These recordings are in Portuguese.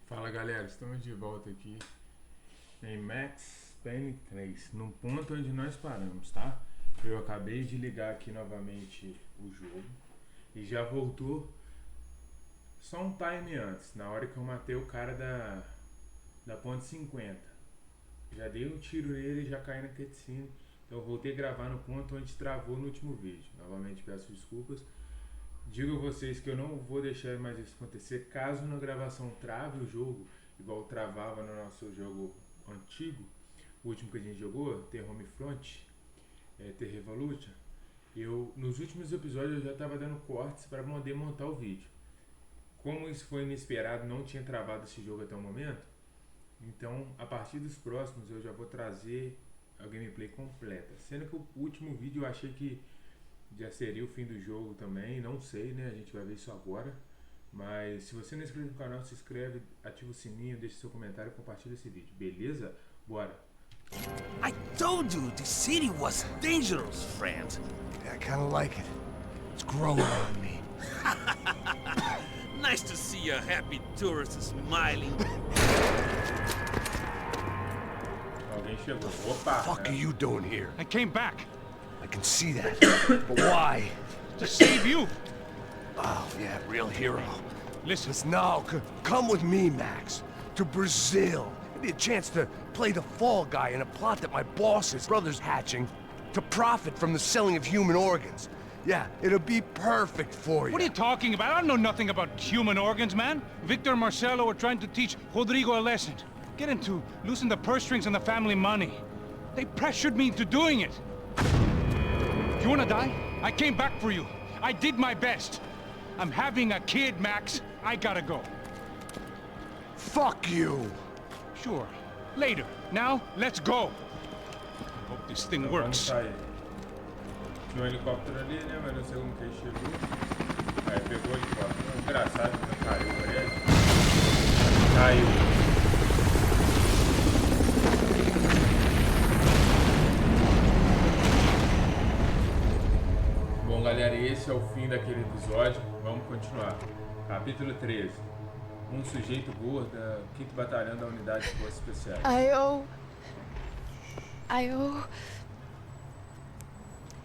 Fala galera, estamos de volta aqui em Max Payne 3, no ponto onde nós paramos, tá? Eu acabei de ligar aqui novamente o jogo e já voltou só um time antes, na hora que eu matei o cara da ponte 50. Já dei um tiro nele e já caí na cutscene, então eu voltei a gravar no ponto onde travou no último vídeo. Novamente peço desculpas. Digo a vocês que eu não vou deixar mais isso acontecer caso na gravação trave o jogo, igual travava no nosso jogo antigo, o último que a gente jogou, Tera Hitachi, Tera Revolution. Nos últimos episódios eu já estava dando cortes para poder montar o vídeo. Como isso foi inesperado, não tinha travado esse jogo até o momento, então a partir dos próximos eu já vou trazer a gameplay completa. Sendo que o último vídeo eu achei que já seria o fim do jogo também, não sei, né? A gente vai ver isso agora. Mas se você não é inscrito no canal, se inscreve, ativa o sininho, deixa seu comentário e compartilha esse vídeo, beleza? Bora! I told you the city was dangerous, friend. Yeah, I kinda like it. It's growing on me. Nice to see a happy tourist smiling. Alguém chegou. Opa! What the fuck are you doing here? I came back I can see that. But why? to save you. Oh, yeah, real hero. Listen, Listen, now, come with me, Max. To Brazil. Maybe a chance to play the fall guy in a plot that my boss's brother's hatching to profit from the selling of human organs. Yeah, it'll be perfect for you. what are you talking about? I don't know nothing about human organs, man. Victor and Marcelo were trying to teach Rodrigo a lesson. Get him to loosen the purse strings on the family money. They pressured me into doing it. You wanna die? I came back for you. I did my best. I'm having a kid, Max. I gotta go. Fuck you! Sure. Later. Now, let's go. Hope this thing Vamos works. sair. Tinha um helicóptero ali, né? Mas não sei como que ele chegou. Aí pegou o helicóptero. Engraçado, né? Caiu o prédio. Caiu. Bom, galera, esse é o fim daquele episódio. Vamos continuar. Capítulo 13. Um sujeito gordo, 5º Batalhão da Unidade de Forças Especiais. I owe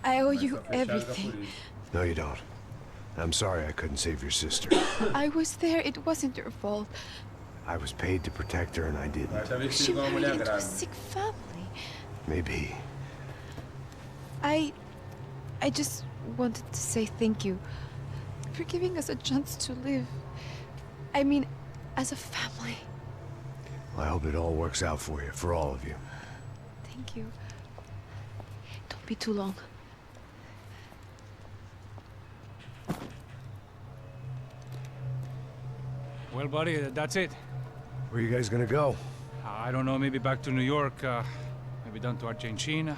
Mas you tá fechado com a everything. polícia. No, you don't. I'm sorry I couldn't save your sister. I was there. It wasn't your fault. I was paid to protect her and I Vai didn't. estar She vestido igual uma married mulher into a grávida. sick family. Maybe. I just wanted to say thank you for giving us a chance to live. I mean, as a family. I hope it all works out for you, for all of you. Thank you. Don't be too long. Well, buddy, that's it. Where are you guys gonna go? I don't know, maybe back to New York, maybe down to Argentina.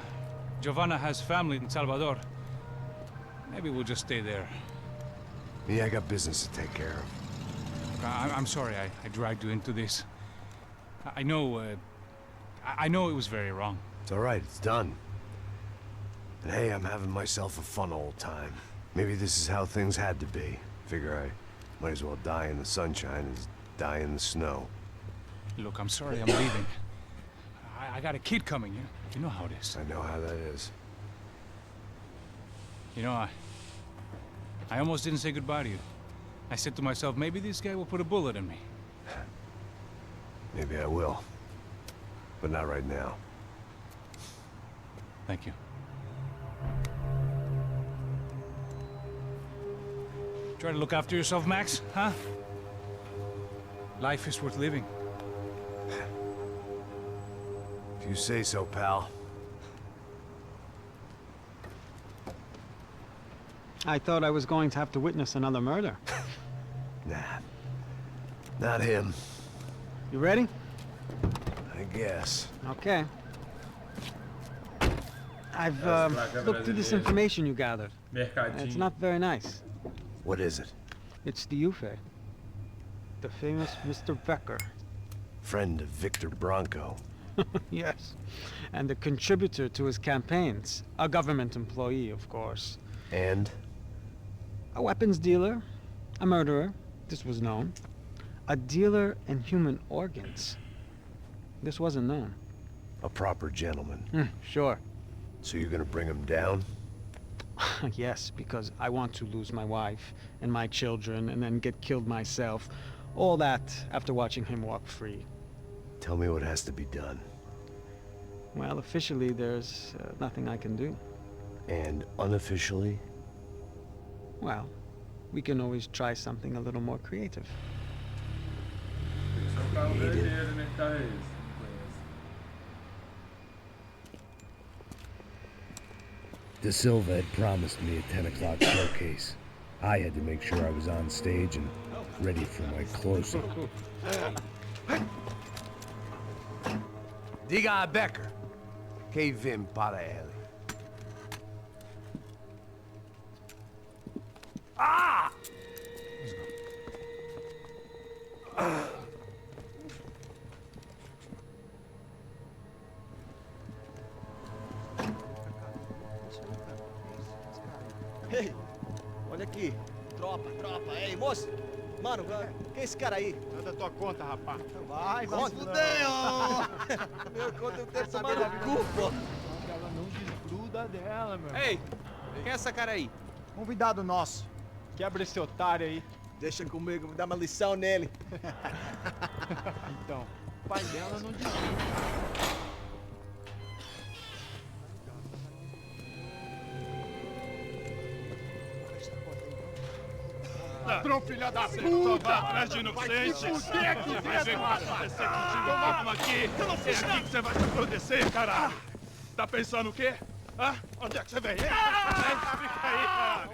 Giovanna has family in Salvador. Maybe we'll just stay there. Me, I got business to take care of. I'm sorry I dragged you into this. I know, I know it was very wrong. It's all right, it's done. And hey, I'm having myself a fun old time. Maybe this is how things had to be. Figure I might as well die in the sunshine as die in the snow. Look, I'm sorry I'm leaving. I got a kid coming, you know how it is. I know how that is. You know, I almost didn't say goodbye to you. I said to myself, maybe this guy will put a bullet in me. Maybe I will. But not right now. Thank you. Try to look after yourself, Max, huh? Life is worth living. If you say so, pal. I thought I was going to have to witness another murder. Nah. Not him. You ready? I guess. Okay. I've Placa looked through this brasileira. information you gathered. It's Mercadinho. not very nice. What is it? It's the Ufe. The famous Mr. Becker. Friend of Victor Bronco. Yes. And a contributor to his campaigns. A government employee, of course. And? A weapons dealer. A murderer. This was known. A dealer in human organs. This wasn't known. A proper gentleman. Sure. So you're gonna bring him down? Yes, because I want to lose my wife and my children and then get killed myself. All that after watching him walk free. Tell me what has to be done. Well, officially, there's nothing I can do. And unofficially? Well, we can always try something a little more creative. Esse é o carro brasileiro, né? Que carro é esse? Não conheço. De Silva had promised me a 10 o'clock showcase. I had to make sure I was on stage and ready for my closing. Diga a Becker. Que vim para ele. Ah! Ei, olha aqui. Tropa. Ei, moço. Mano, quem é esse cara aí? É da tua conta, rapaz. Vai se fuder, ó. Meu conta eu tenho que tomar no cu, pô. Ela não desgruda dela, meu. Ei, quem é essa cara aí? Convidado nosso. Quebra esse otário aí. Deixa comigo, vou dar uma lição nele. Então, o pai dela não desgruda. Ladrão, filha da puta! Vai atrás de inocente! Vai ver o que vai acontecer contigo, vamos aqui! Eu não fiz aqui que você vai se acontecer, caralho! Tá pensando o quê? Hã? Onde é que você vem? Fica aí, caralho!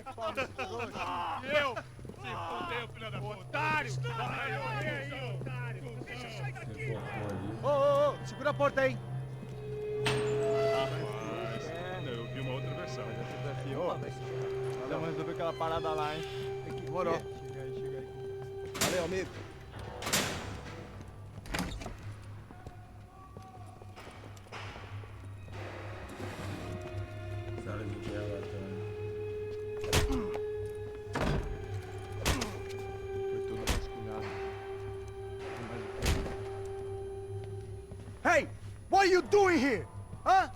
E eu? Se fodeu, filha da puta! Otário! Otário! Deixa eu sair daqui! Ô, segura a porta aí! Eu vi uma outra versão. Vamos resolver aquela parada lá, hein? Demorou. Chega aí. Valeu, amigo. Sala de tela, Foi tudo vasculhado. Hey! What are you doing here? Huh?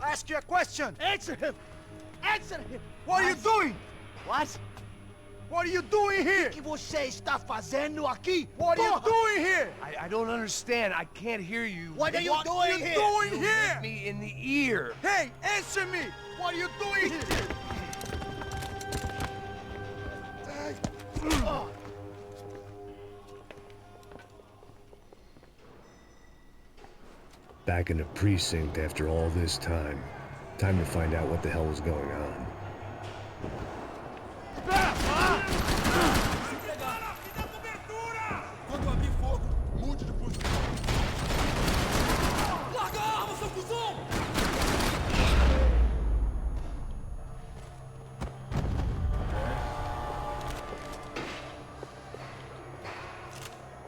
I ask you a question. Answer him! Answer him! What are you doing? What? What are you doing here? O que você está fazendo aqui? What are you Porra! doing here? I don't understand. I can't hear you. What are you doing here? Doing You here? hit me in the ear. Hey, answer me! What are you doing here? Back in the precinct after all this time. Time to find out what the hell was going on. Quando abrir fogo, mude de posição! Larga a arma, seu cuzão!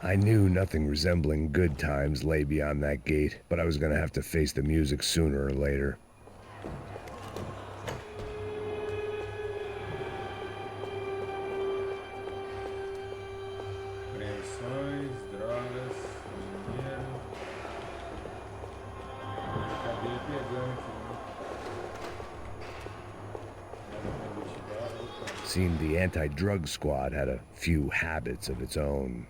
I knew nothing resembling good times lay beyond that gate, but I was gonna have to face the music sooner or later. Preensões, drogas, dinheiro. Eu acabei pegando aqui, né? Era pra investigar. Opa. Seemed the anti-drug squad had a few habits of its own.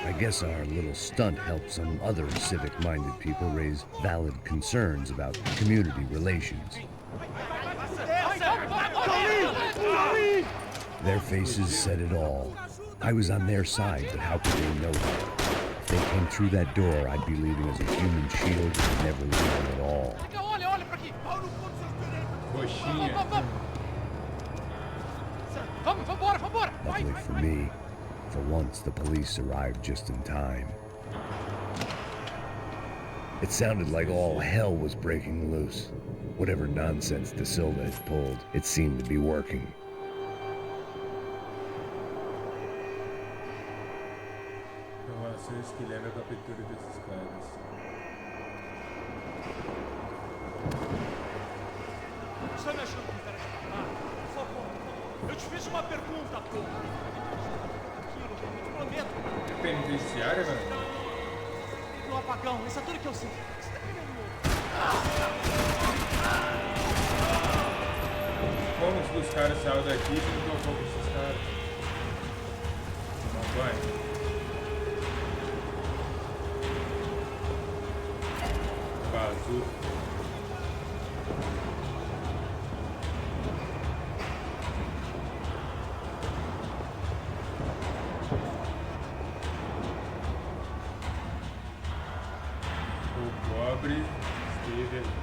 I guess our little stunt helped some other civic-minded people raise valid concerns about community relations. Their faces said it all. I was on their side, but how could they know that? If they came through that door, I'd be leaving as a human shield and never leaving at all. Coxinha. Luckily for me, for once the police arrived just in time. It sounded like all hell was breaking loose. Whatever nonsense De Silva had pulled, it seemed to be working. Informações que lembram a captura desses caras. Eu te fiz uma pergunta, pô. Aquilo, eu prometo. É penitenciária, velho? No apagão, isso é tudo que eu sei. Você tá querendo mesmo? Como que os caras saíram daqui e não tocou com esses caras? Não vai. Vazou. O pobre esteve ali.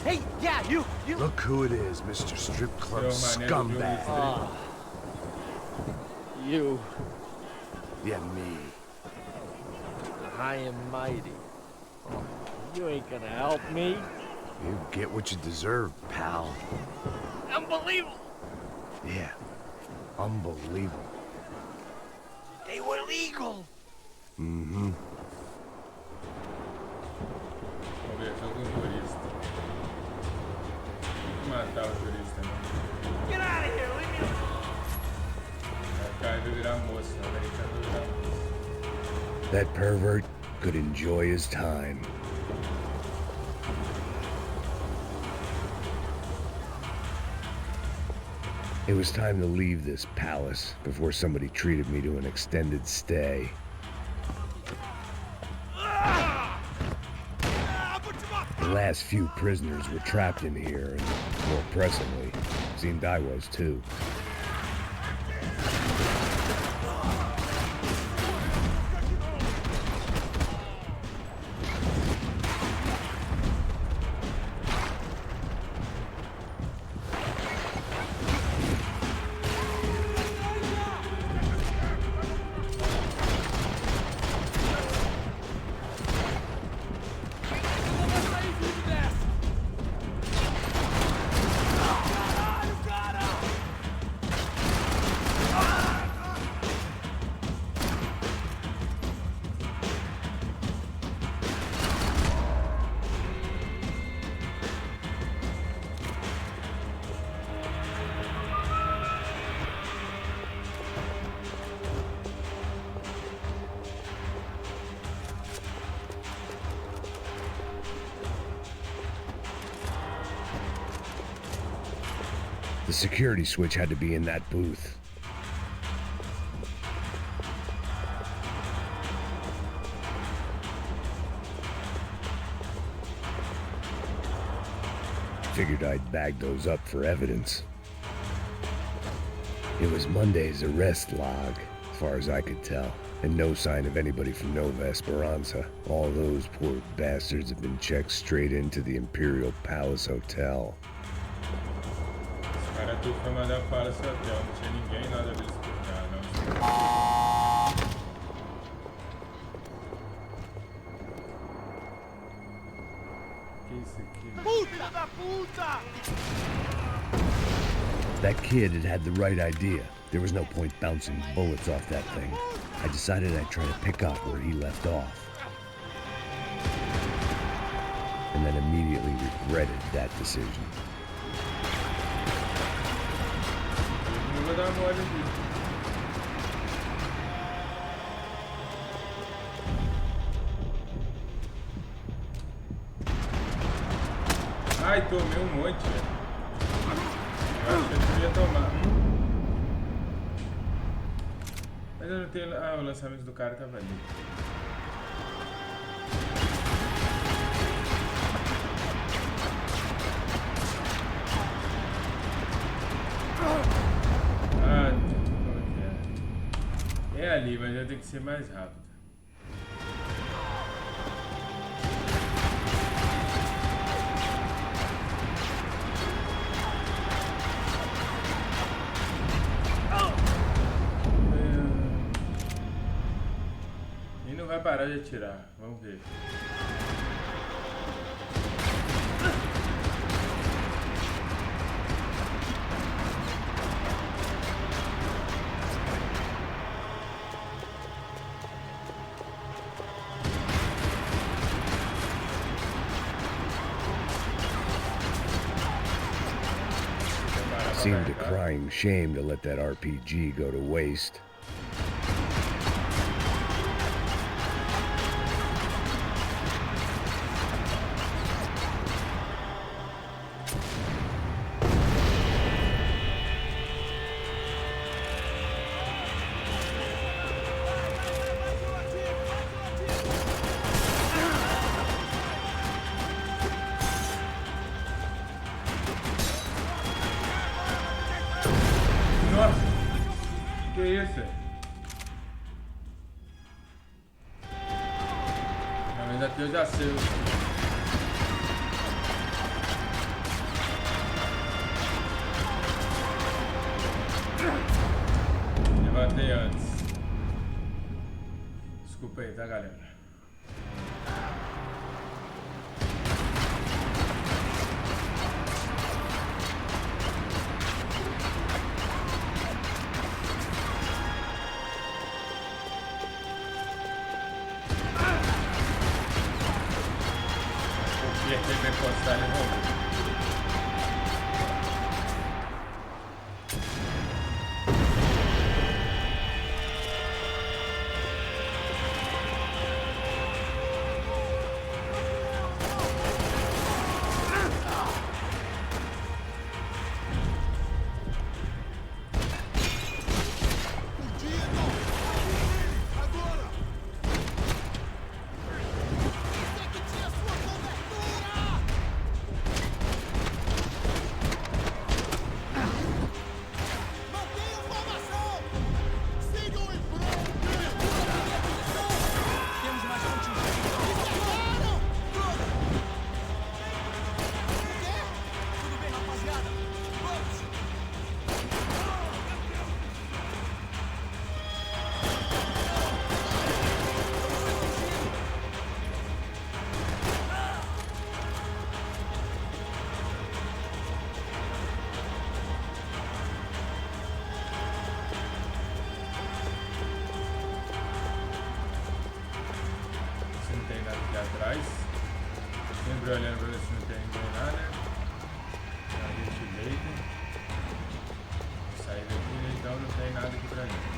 Hey, yeah, you. Look who it is, Mr. Strip Club scumbag. You. Yeah, me. High and mighty. You ain't gonna help me. You get what you deserve, pal. Unbelievable. Yeah, unbelievable. They were legal. Mm-hmm. Matar o jurista, né? Get out of here, leave me alone. O cara vai virar moça, né? Ele vai virar moça. That pervert could enjoy his time. It was time to leave this palace before somebody treated me to an extended stay. The last few prisoners were trapped in here, and more pressingly, seemed I was too. The security switch had to be in that booth. Figured I'd bag those up for evidence. It was Monday's arrest log, as far as I could tell, and no sign of anybody from Nova Esperanza. All those poor bastards have been checked straight into the Imperial Palace Hotel. Cara, tudo foi mandar para esse hotel, não tinha ninguém, nada disso por cá, não. Que isso aqui? Puta da puta! That kid had the right idea. There was no point bouncing bullets off that thing. I decided I'd try to pick up where he left off. And then immediately regretted that decision. Não vou dar mole aqui. Ai, tomei monte, velho. Eu acho que eu devia tomar. Mas eu não tenho... Ah, o lançamento do cara tava ali. Ah, ali, mas vai ter que ser mais rápido. E não vai parar de atirar, vamos ver. Seemed a crying shame to let that RPG go to waste. Que isso? Mas aqui eu já sei. Levantei antes. Desculpa aí, tá, galera? Tem que encostar ele no atrás. Sempre olhando pra ver se não tem ninguém lá, né? A gente deita. Sair daqui, né? Então não tem nada aqui pra gente.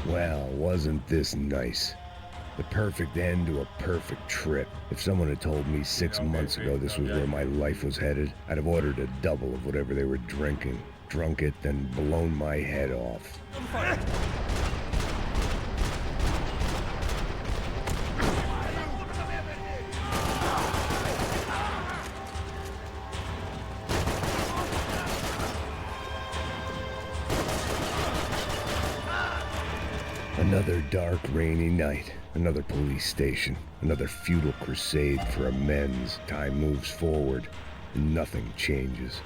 Well, wasn't this nice? The perfect end to a perfect trip. If someone had told me 6 months ago this was where my life was headed, I'd have ordered a double of whatever they were drinking, drunk it, then blown my head off. Another dark, rainy night. Another police station. Another futile crusade for amends. Time moves forward, and nothing changes.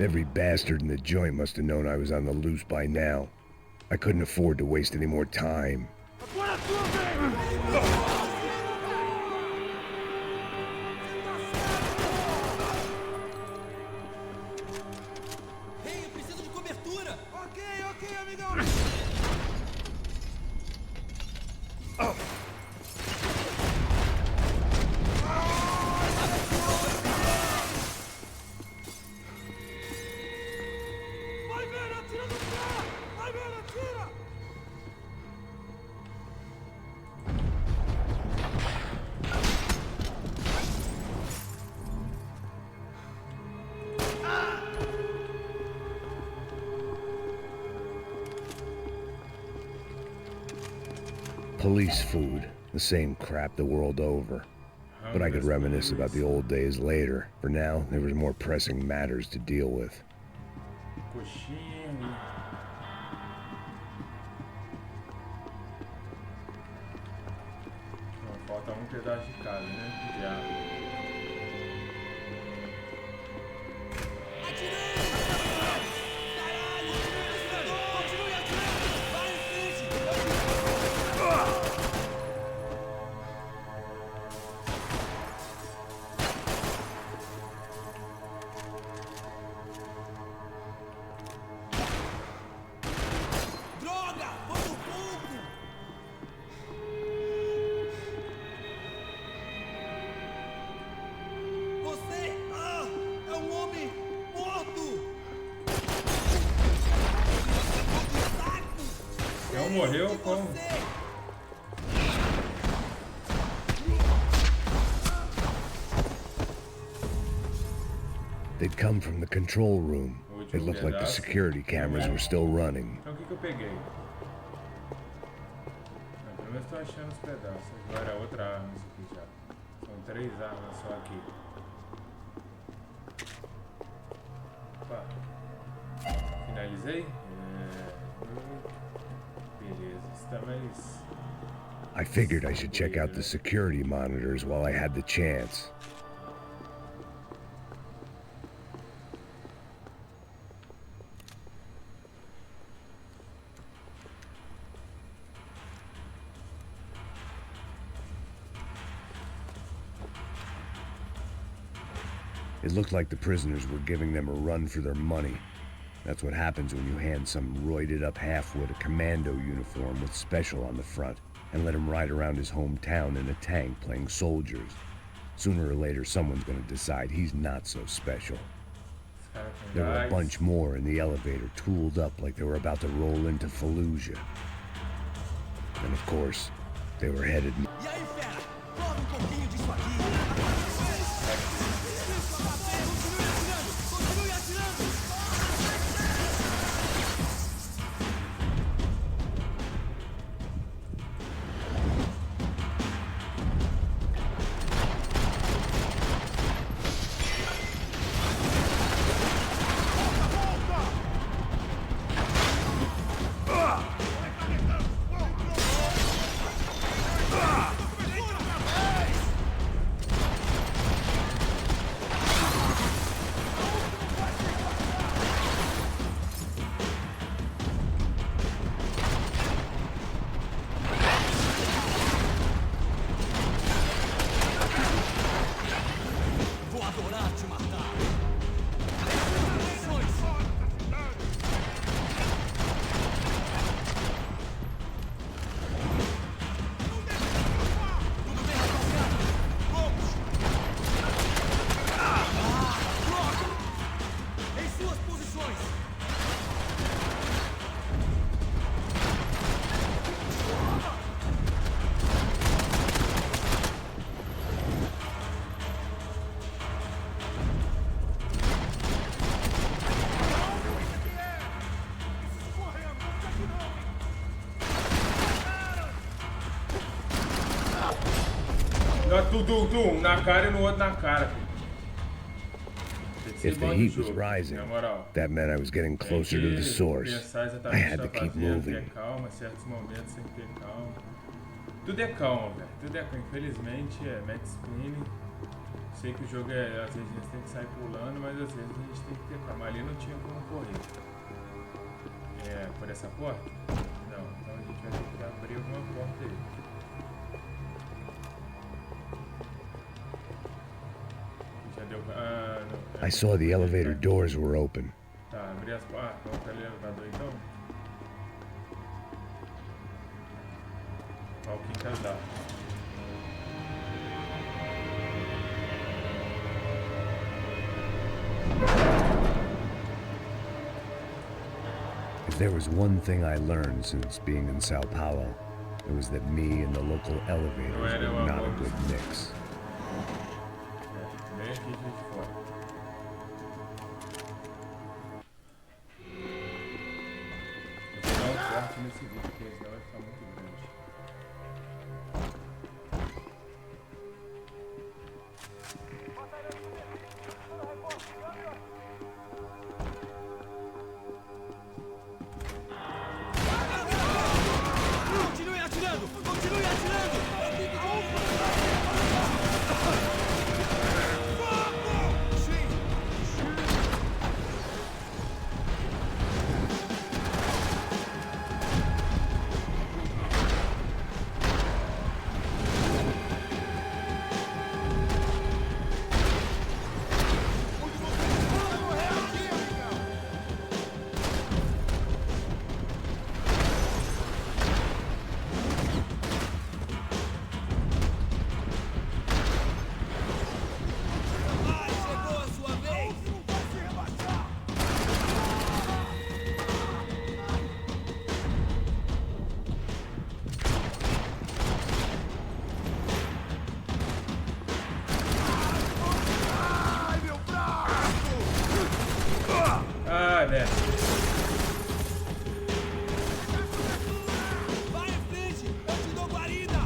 Every bastard in the joint must have known I was on the loose by now. I couldn't afford to waste any more time. Hey, eu preciso de cobertura! Ok, amigão! Vai ver, atira no pé! Vai ver, atira! Police food, the same crap the world over. But I could reminisce about the old days later. For now, there was more pressing matters to deal with. Coxinha ali. Não, falta um pedaço de casa, né? De água. Morreu com... They'd come from the control room. It looked like the security cameras were still running. Então o que eu peguei? Pelo menos estou achando os pedaços. Agora é outra arma isso aqui já. São 3 armas só aqui. Opa. Finalizei? I figured I should check out the security monitors while I had the chance. It looked like the prisoners were giving them a run for their money. That's what happens when you hand some roided-up halfwit a commando uniform with special on the front and let him ride around his hometown in a tank playing soldiers. Sooner or later, someone's gonna decide he's not so special. There were a bunch more in the elevator, tooled up like they were about to roll into Fallujah. And of course, they were headed... E aí, fera? Toma um pouquinho disso aqui! Continue atirando! Um na cara e no outro na cara. If the heat was rising, that meant I was getting closer to the source. I had to keep moving. Calma, certos momentos tem que ter calma. Tudo é calma, velho. Tudo é calma. Infelizmente é Max Payne. Sei que o jogo às vezes a gente tem que sair pulando, mas às vezes a gente tem que ter calma. Ali não tinha como correr. É, por essa porta? Não, então a gente vai ter que abrir alguma porta aí. Já deu. I saw the elevator doors were open. Tá, abri as portas. Vamos para o elevador então? Olha o quinto andar. If there was one thing I learned since being in Sao Paulo, it was that me and the local elevators were not a good mix. Vem aqui de fora. Eu vou dar um corte nesse vídeo, porque senão vai ficar muito grande. Continue atirando! Continue atirando! Ah, né? Vai em frente! Eu te dou guarida!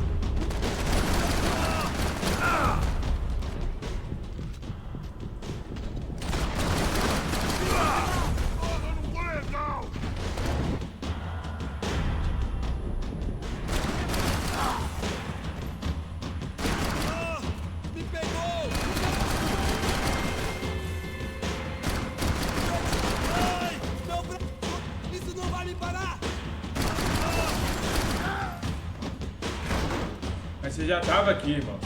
Me pegou! Ai! Meu braço! Isso não vai me parar! Mas você já tava aqui, irmão.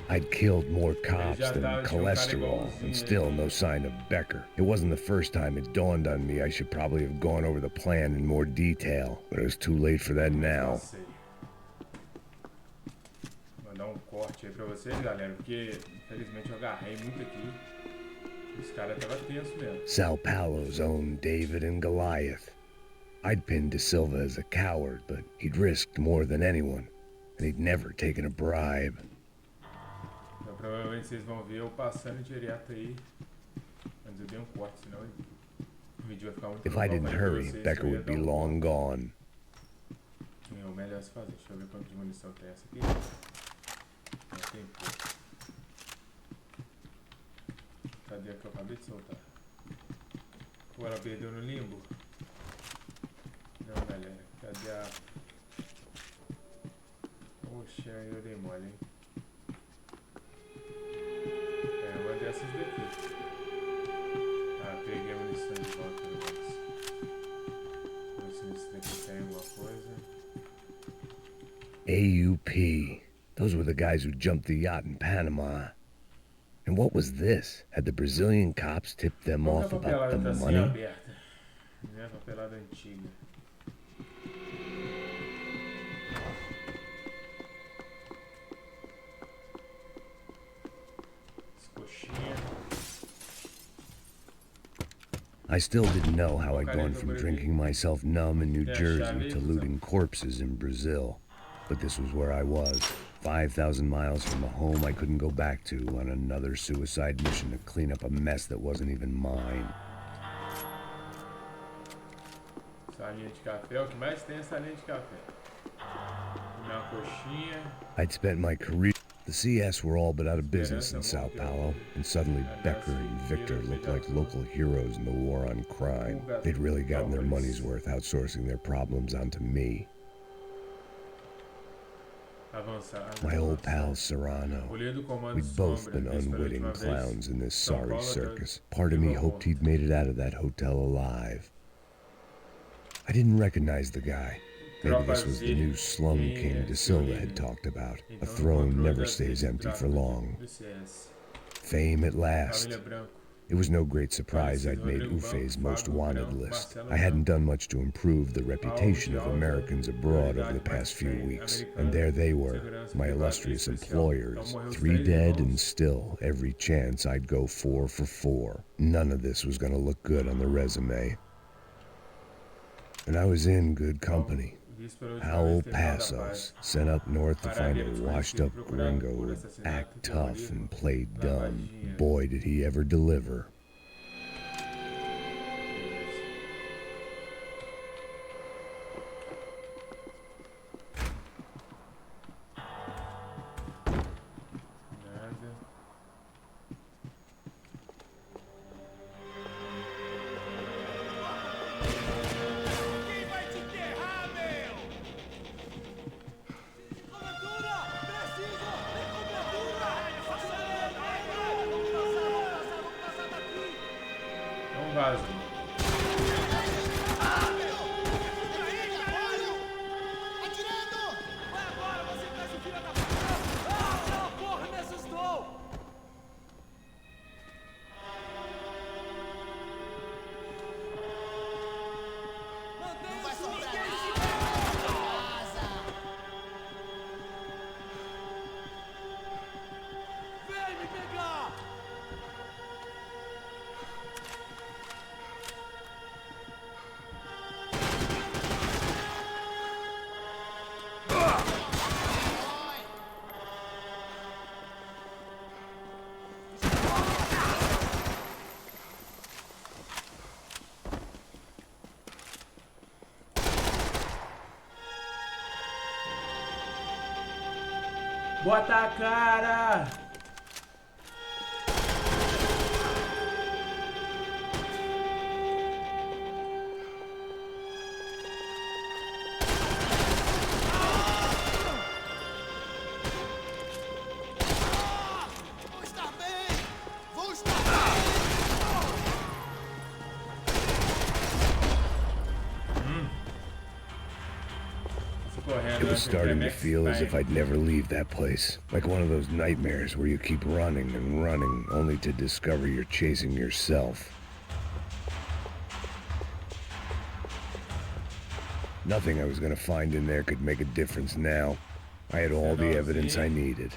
I'd killed more cops than cholesterol, and still no sign of Becker. It wasn't the first time it dawned on me I should probably have gone over the plan in more detail, but it was too late for that now. Vou mandar um corte aí pra vocês, galera, porque infelizmente eu agarrei muito aqui. Esse cara tava tenso mesmo. Sao Paulo's own David and Goliath. I'd pinned De Silva as a coward, but he'd risked more than anyone, and he'd never taken a bribe. Então provavelmente vocês vão ver eu passando direto aí. Antes eu dei um corte, senão o vídeo vai ficar muito If I didn't hurry, Becker would be long gone. É o melhor se fazer. Deixa eu ver quanto de munição tem essa aqui. Não tem pouco. Cadê a que eu acabei de soltar? Ou ela perdeu no limbo? Não, galera. Cadê a... Oxe, aí eu dei mole, hein? É uma dessas daqui. Ah, peguei a munição de volta. Vamos ver se nesse daqui tem alguma coisa. AUP. Those were the guys who jumped the yacht in Panama. And what was this? Had the Brazilian cops tipped them off about the money? Aberta. Não é papelada antiga. I still didn't know how I'd gone from drinking myself numb in New Jersey to looting corpses in Brazil. But this was where I was, 5,000 miles from a home I couldn't go back to, on another suicide mission to clean up a mess that wasn't even mine. Salinha de café, o que mais tem é salinha de café. Uma coxinha. I'd spent my career The CS were all but out of business in Sao Paulo, and suddenly Becker and Victor looked like local heroes in the war on crime. They'd really gotten their money's worth outsourcing their problems onto me. My old pal Serrano. We'd both been unwitting clowns in this sorry circus. Part of me hoped he'd made it out of that hotel alive. I didn't recognize the guy. Maybe this was the new slum king De Silva had talked about. A throne never stays empty for long. Fame at last. It was no great surprise I'd made Ufe's most wanted list. I hadn't done much to improve the reputation of Americans abroad over the past few weeks. And there they were, my illustrious employers. 3 dead and still, every chance I'd go 4 for 4. None of this was gonna look good on the resume. And I was in good company. Howell Passos, sent up north to find a washed-up gringo who'd act tough and play dumb. Boy, did he ever deliver. Bota a cara! It was starting to feel as if I'd never leave that place. Like one of those nightmares where you keep running and running, only to discover you're chasing yourself. Nothing I was gonna find in there could make a difference now. I had all the evidence I needed.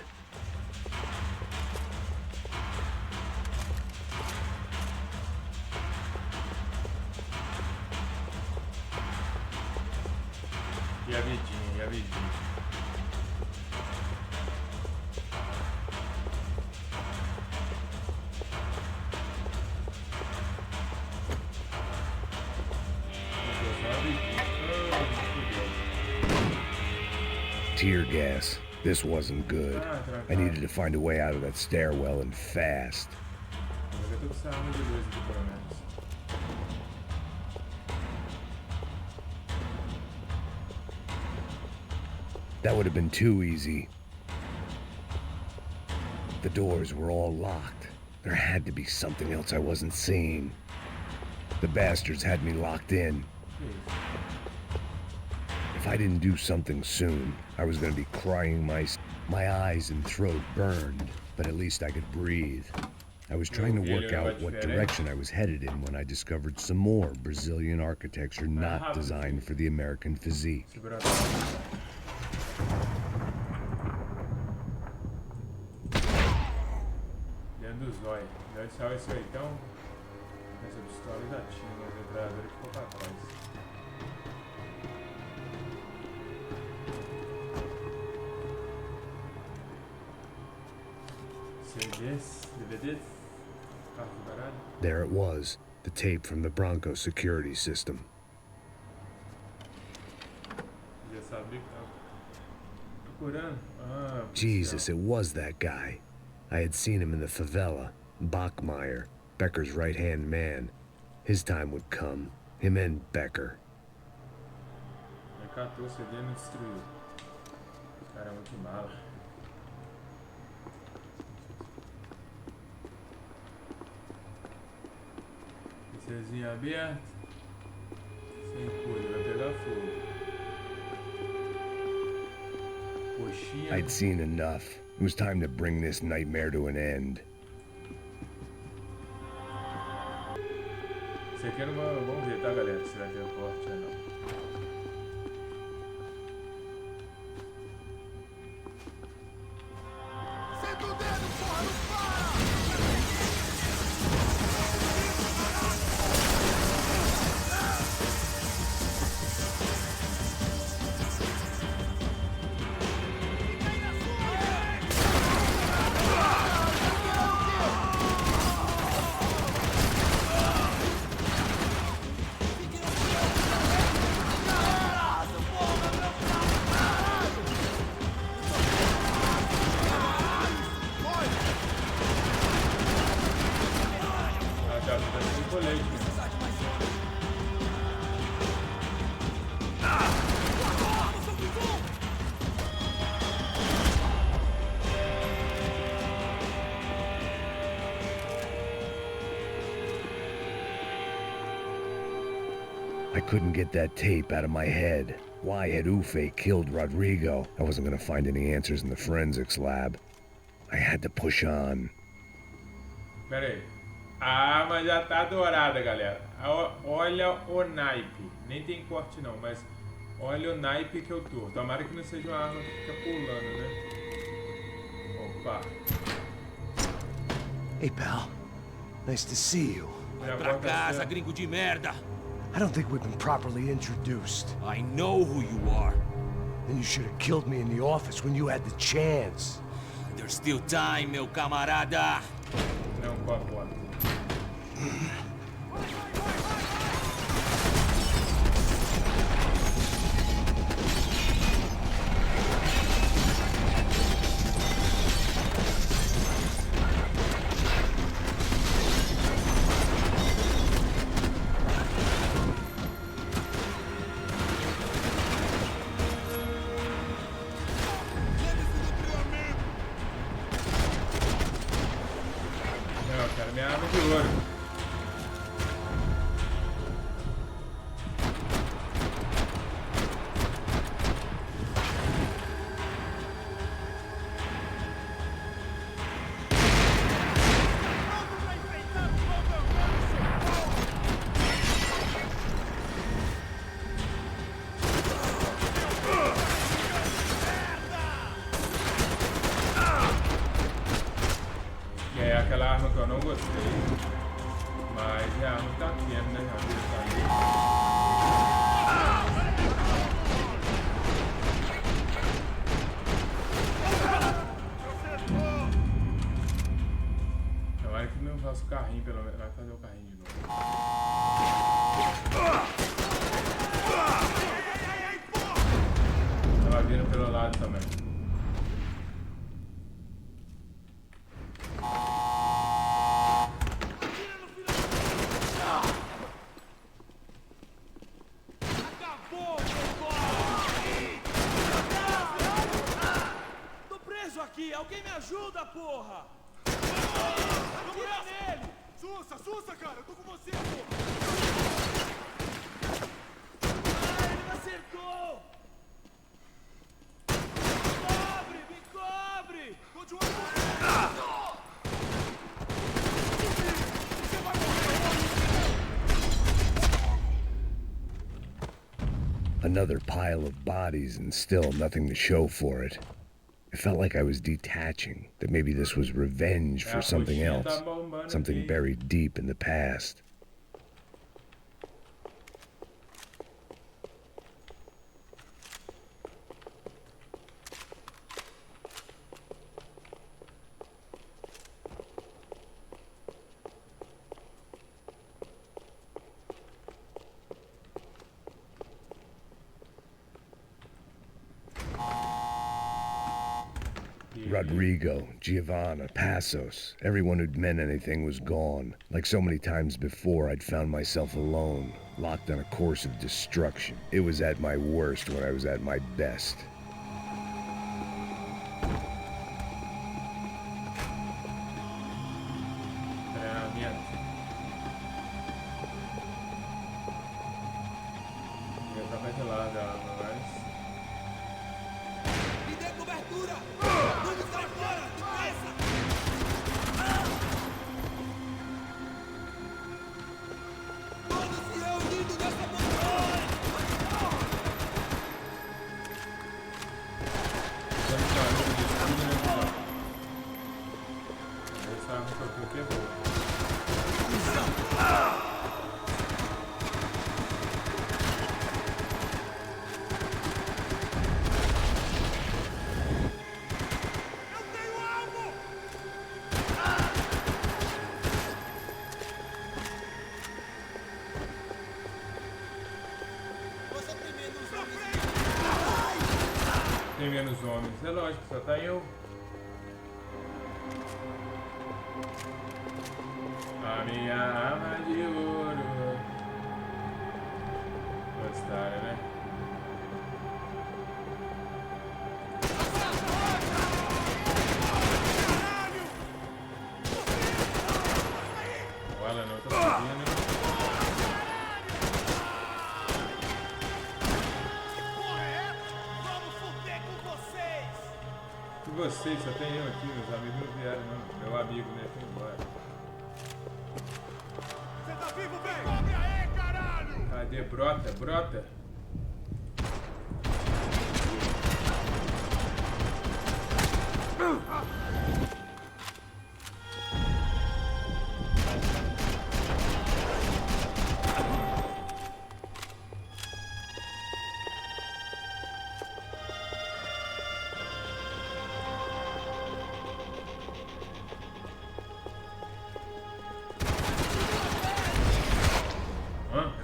Tear gas. This wasn't good. I needed to find a way out of that stairwell and fast. That would have been too easy. The doors were all locked. There had to be something else I wasn't seeing. The bastards had me locked in. If I didn't do something soon, I was gonna be crying my eyes and throat burned, but at least I could breathe. I was trying to work out what direction I was headed in when I discovered some more Brazilian architecture not designed for the American physique. Dentro dos zóio. Deve ser esse aí, então. Essa pistola já tinha, mas a metralhadora ficou pra trás. CDs, DVDs. There it was, the tape from the Bronco security system. Já sabia que tava. procurando? Ah, Jesus, it was that guy. I had seen him in the favela. Bachmeyer, Becker's right-hand man. His time would come. Him and Becker. Ele catou o CD e não destruiu. Caramba, que mala. PCzinho aberto. Sem coisa, vai pegar fogo. Coxinha. I'd seen enough. It was time to bring this nightmare to an end. Isso aqui não vai... Vamos ver, tá, galera? Se vai ter corte ou não. Senta o dedo, porra, não para! I couldn't get that tape out of my head. Why had Ufe killed Rodrigo? I wasn't gonna find any answers in the forensics lab. I had to push on. Pera aí. A arma já tá dourada, galera. Olha o naipe. Nem tem corte não, mas olha o naipe que eu tô. Tomara que não seja uma arma que fica pulando, né? Opa. Hey, pal. Nice to see you. Vai pra casa, gringo de merda. I don't think we've been properly introduced. I know who you are. Then you should have killed me in the office when you had the chance. There's still time, meu camarada. Não, por aquela arma que eu não gostei, mas a arma tá tendo, né? A vida tá ali. Tomara que não faça o carrinho, pelo menos. Vai fazer o carrinho de novo. Tava vindo pelo lado também. Alguém me ajuda, porra! Atira nele! Sussa, cara! Eu tô com você, porra! Ah, ele me acertou! Me cobre! Tô de olho! Você vai morrer! Another pile of bodies and still nothing to show for it. It felt like I was detaching, that maybe this was revenge for something else, something buried deep in the past. Rodrigo, Giovanna, Passos, everyone who'd meant anything was gone. Like so many times before, I'd found myself alone, locked on a course of destruction. It was at my worst when I was at my best. Tem menos homens, é lógico, só tá eu. A minha arma de ouro. Gostaram, né? Olha, não tô subindo. Vocês, só tem eu aqui, meus amigos não vieram não. Meu amigo, né, foi embora. Você tá vivo, velho? Cobre aí, caralho! Cadê? Brota, brota.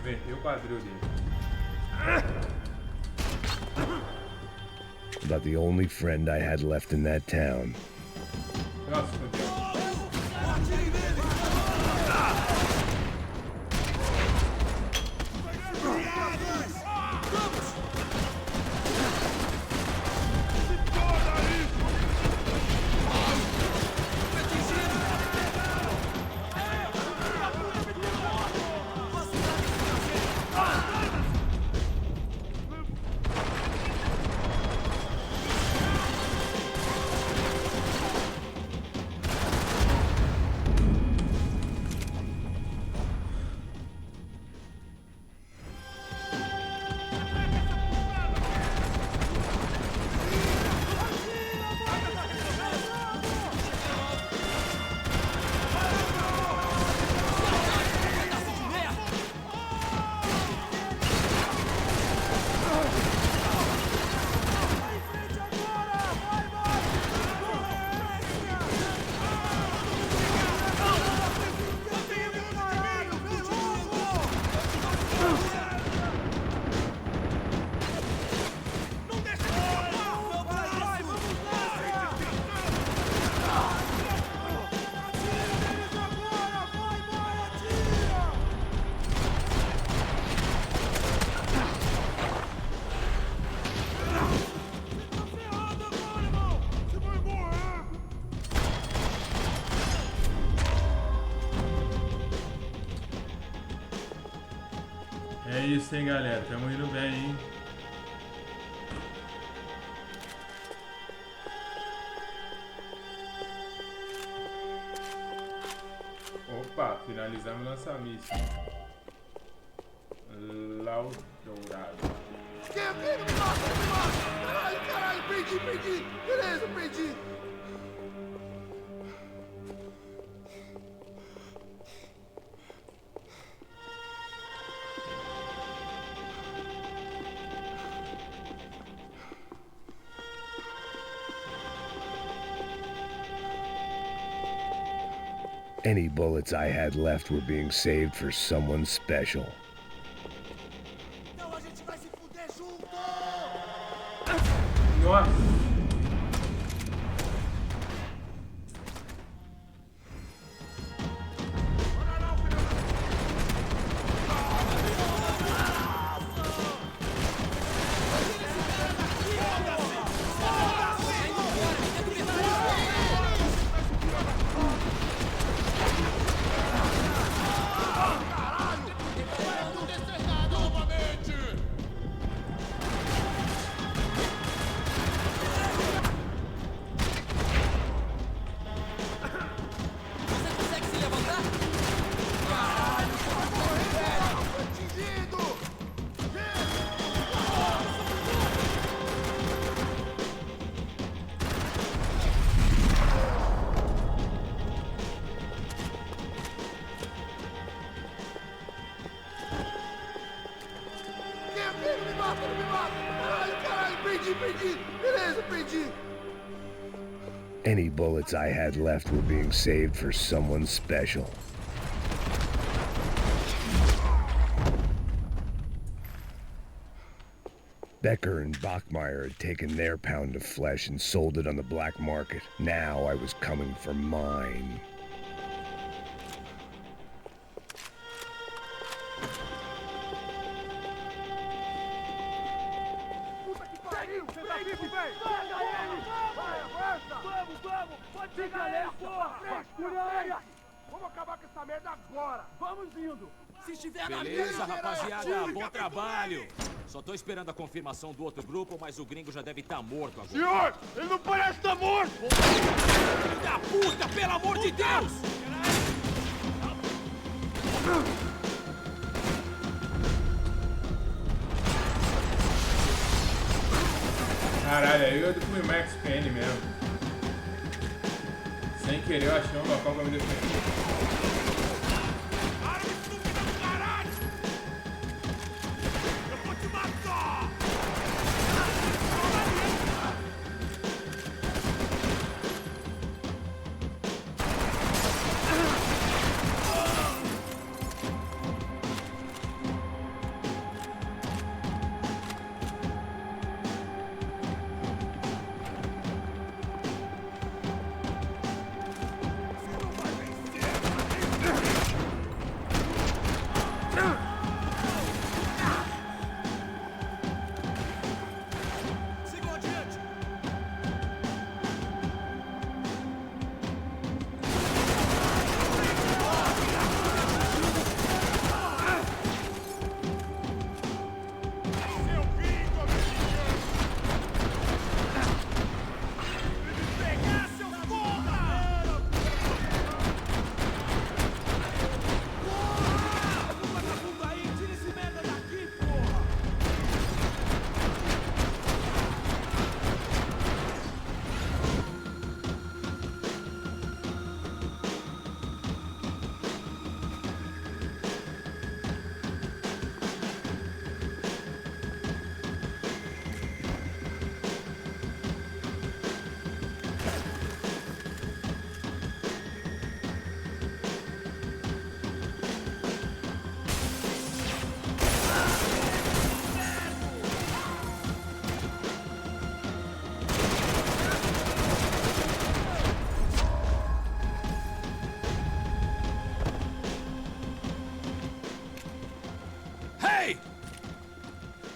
Inventei o quadril dele. About the only friend I had left in that town. Nossa, fodeu. É isso, hein, galera. Tamo indo bem, hein? Opa, finalizamos nossa missão. Lau Dourado. Caralho, caralho, perdi. Beleza, perdi. Any bullets I had left were being saved for someone special. Então a gente vai se fuder junto! Nossa! Any bullets I had left were being saved for someone special. Becker and Bachmeyer had taken their pound of flesh and sold it on the black market. Now I was coming for mine. Vamos acabar com essa merda agora! Vamos indo! Se estiver na mesa, rapaziada, bom trabalho! Só tô esperando a confirmação do outro grupo, mas o gringo já deve estar morto agora. Senhor, ele não parece estar morto! Filho da puta, pelo amor de Deus! Caralho, aí eu fui Max Payne mesmo. Sem querer eu achei um local pra me defender.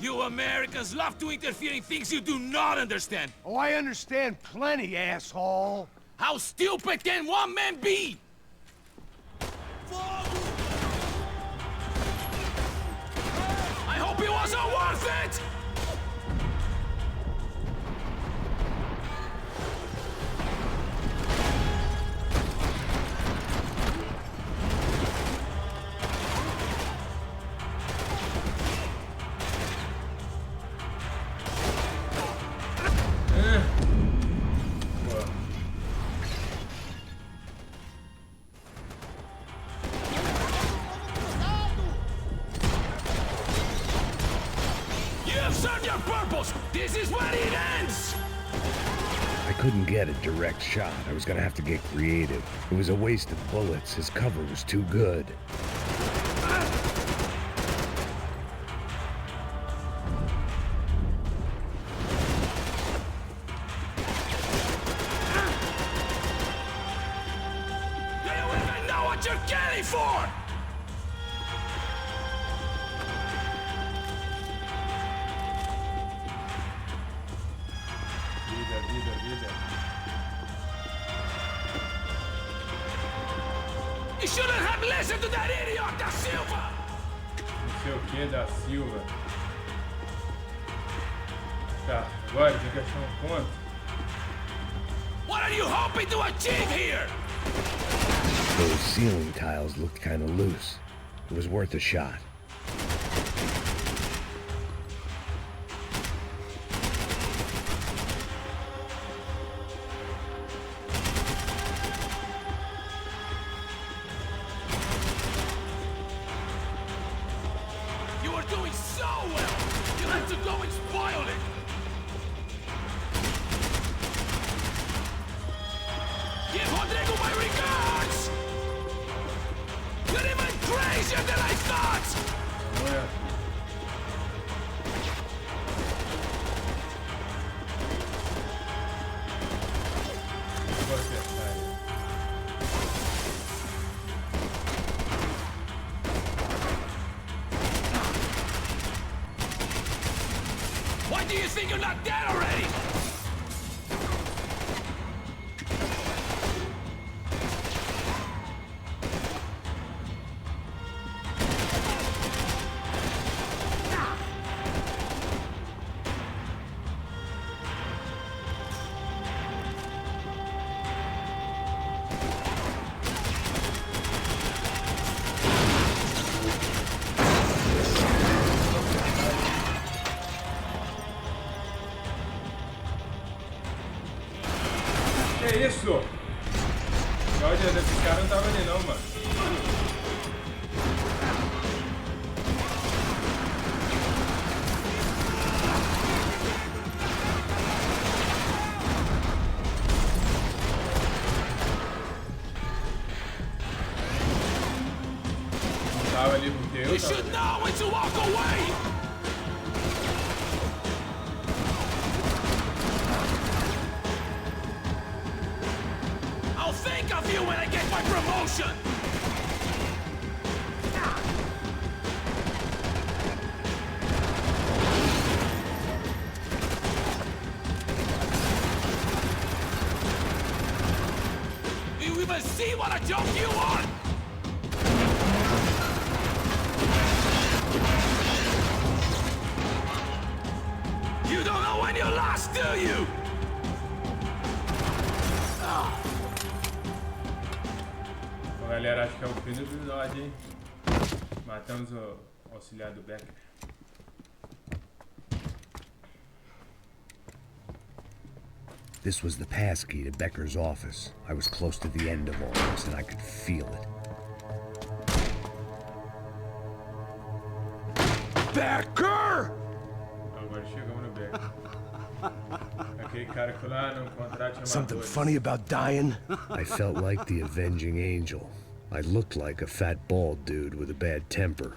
You Americans love to interfere in things you do not understand. Oh, I understand plenty, asshole. How stupid can one man be? I hope it wasn't worth it! This is where it ends! I couldn't get a direct shot. I was gonna have to get creative. It was a waste of bullets. His cover was too good. Do you even know what you're getting for? You shouldn't have listened to that idiot, Da Silva! Não sei o que da Silva. Tá, agora tem que achar um ponto. What are you hoping to achieve here? Those ceiling tiles looked kind of loose. It was worth a shot. You were doing so well! You had to go and spoil it! Give Rodrigo my regards! You're even crazier than I thought! Why do you think you're not dead already? Que isso? Olha, esse cara não tava ali não, mano. Não tava ali porque eu tava ali. You should know when to walk away! Think of you when I get my promotion! Do you even see what a joke you are? You don't know when you're lost, do you? Galera, acho que é o fim do episódio, hein? Matamos o auxiliar do Becker. This was the passkey to Becker's office. I was close to the end of all this, and I could feel it. Becker! Agora chegamos no Becker. Aquele cara que lá no contrato chamado. Something funny about dying? I felt like the avenging angel. I looked like a fat bald dude with a bad temper.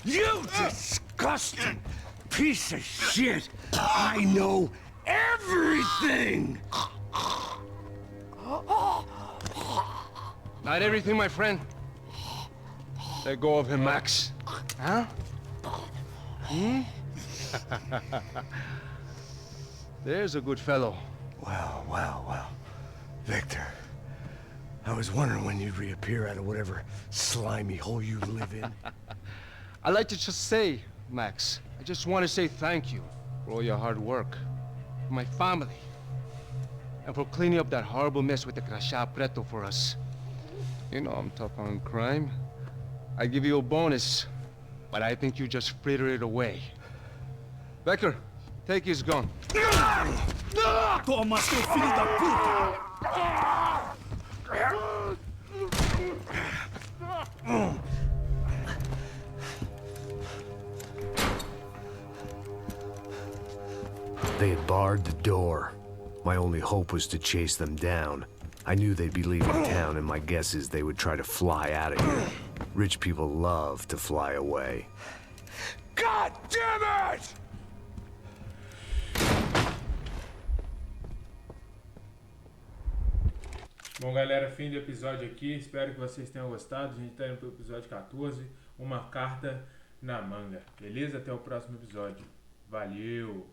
You disgusting piece of shit! I know everything! Not everything, my friend. Let go of him, Max. Huh? Hmm? There's a good fellow. Well. Victor, I was wondering when you'd reappear out of whatever slimy hole you live in. I'd like to just say, Max, I just want to say thank you for all your hard work, for my family, and for cleaning up that horrible mess with the crachá preto for us. You know I'm tough on crime. I give you a bonus, but I think you just frittered it away. Becker, take his gun. Toma, seu filho da puta! They had barred the door. My only hope was to chase them down. I knew they'd be leaving town, and my guess is they would try to fly out of here. Rich people love to fly away. God damn it! Bom, galera, fim do episódio aqui. Espero que vocês tenham gostado. A gente tá indo pro episódio 14. Uma carta na manga. Beleza? Até o próximo episódio. Valeu!